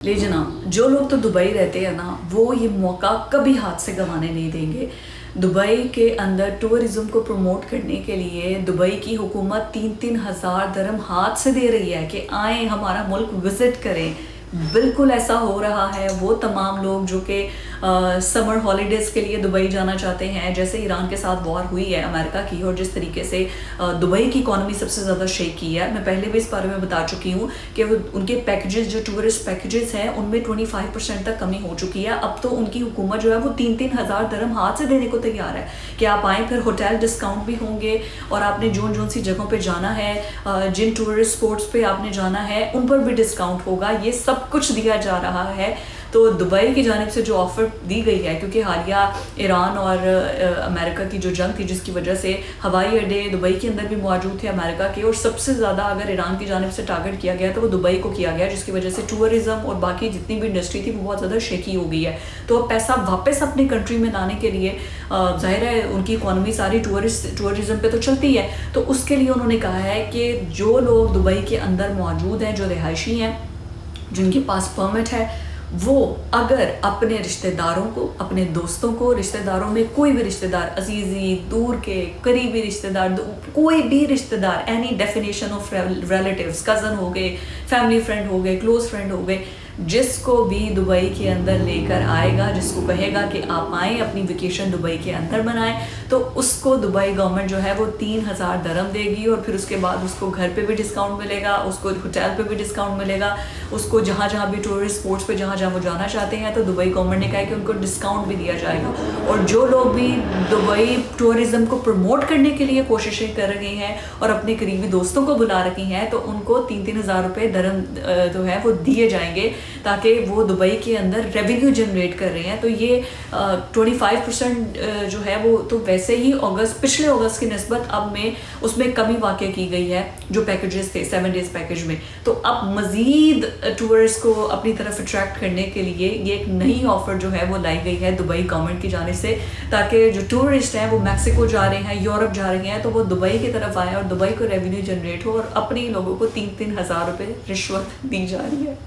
ले जनाब, जो लोग तो दुबई रहते हैं ना, वो ये मौका कभी हाथ से गंवाने नहीं देंगे। दुबई के अंदर टूरिज़्म को प्रमोट करने के लिए दुबई की हुकूमत 3-3 हज़ार दरम हाथ से दे रही है कि आएँ हमारा मुल्क विज़िट करें। बिल्कुल ऐसा हो रहा है। वो तमाम लोग जो कि समर हॉलीडेज़ के लिए दुबई जाना चाहते हैं, जैसे ईरान के साथ वॉर हुई है अमेरिका की, और जिस तरीके से दुबई की इकॉनमी सबसे ज़्यादा शेक की है। मैं पहले भी इस बारे में बता चुकी हूँ कि वो उनके पैकेजेस जो टूरिस्ट पैकेजेस हैं उनमें 25% तक कमी हो चुकी है। अब तो उनकी हुकूमत जो है वो 3-3 हज़ार दरम हाथ से देने को तैयार है कि आप आएँ, फिर होटल डिस्काउंट भी होंगे, और आपने जोन सी जगहों पर जाना है, जिन टूरिस्ट स्पॉट्स पे आपने जाना है उन पर भी डिस्काउंट होगा। ये सब कुछ दिया जा रहा है। तो दुबई की जानिब से जो ऑफ़र दी गई है, क्योंकि हालिया ईरान और अमेरिका की जो जंग थी जिसकी वजह से हवाई अड्डे दुबई के अंदर भी मौजूद थे अमेरिका के, और सबसे ज़्यादा अगर ईरान की जानिब से टारगेट किया गया तो वो दुबई को किया गया, जिसकी वजह से टूरिज़्म और बाकी जितनी भी इंडस्ट्री थी वो बहुत ज़्यादा शेकी हो गई है। तो अब पैसा वापस अपनी कंट्री में लाने के लिए ज़ाहिर है उनकी इकॉनमी सारी टूरिज़्म पे तो चलती है, तो उसके लिए उन्होंने कहा है कि जो लोग दुबई के अंदर मौजूद हैं, जो रिहायशी हैं, जिनके पास परमिट है, वो अगर अपने रिश्तेदारों को, अपने दोस्तों को, रिश्तेदारों में कोई भी रिश्तेदार, अजीज़ी, दूर के, करीबी रिश्तेदार, कोई भी रिश्तेदार, any definition of relatives, cousin हो गए, फैमिली फ्रेंड हो गए, क्लोज फ्रेंड हो गए, जिसको भी दुबई के अंदर लेकर आएगा, जिसको कहेगा कि आप आएँ अपनी वेकेशन दुबई के अंदर बनाएं, तो उसको दुबई गवर्नमेंट जो है वो 3,000 दरम देगी, और फिर उसके बाद उसको घर पे भी डिस्काउंट मिलेगा, उसको होटल पे भी डिस्काउंट मिलेगा, उसको जहाँ जहाँ भी टूरिस्ट स्पॉट्स पे जहाँ जहाँ वो जाना चाहते हैं तो दुबई गवर्नमेंट ने कहा है कि उनको डिस्काउंट भी दिया जाएगा। और जो लोग भी दुबई टूरिज़्म को प्रमोट करने के लिए कोशिशें कर रहे हैं और अपने करीबी दोस्तों को बुला रही हैं, तो उनको 3-3 हज़ार रुपये दरम जो है वो दिए जाएंगे, ताकि वो दुबई के अंदर रेवेन्यू जनरेट कर रहे हैं। तो ये 25% जो है वो तो वैसे ही पिछले अगस्त की निस्बत अब में उसमें कमी वाक़ की गई है जो पैकेजेस थे 7 डेज़ पैकेज में। तो अब मज़ीद टूरिस्ट को अपनी तरफ अट्रैक्ट करने के लिए ये एक नई ऑफ़र जो है वो लाई गई है दुबई गवर्नमेंट की जानिब से, ताकि जो टूरिस्ट हैं वो मैक्सिको जा रहे हैं, यूरोप जा रहे हैं, तो वो दुबई की तरफ आए और दुबई को रेवेन्यू जनरेट हो, और अपने लोगों को 3-3 हज़ार रुपये रिश्वत दी जा रही है।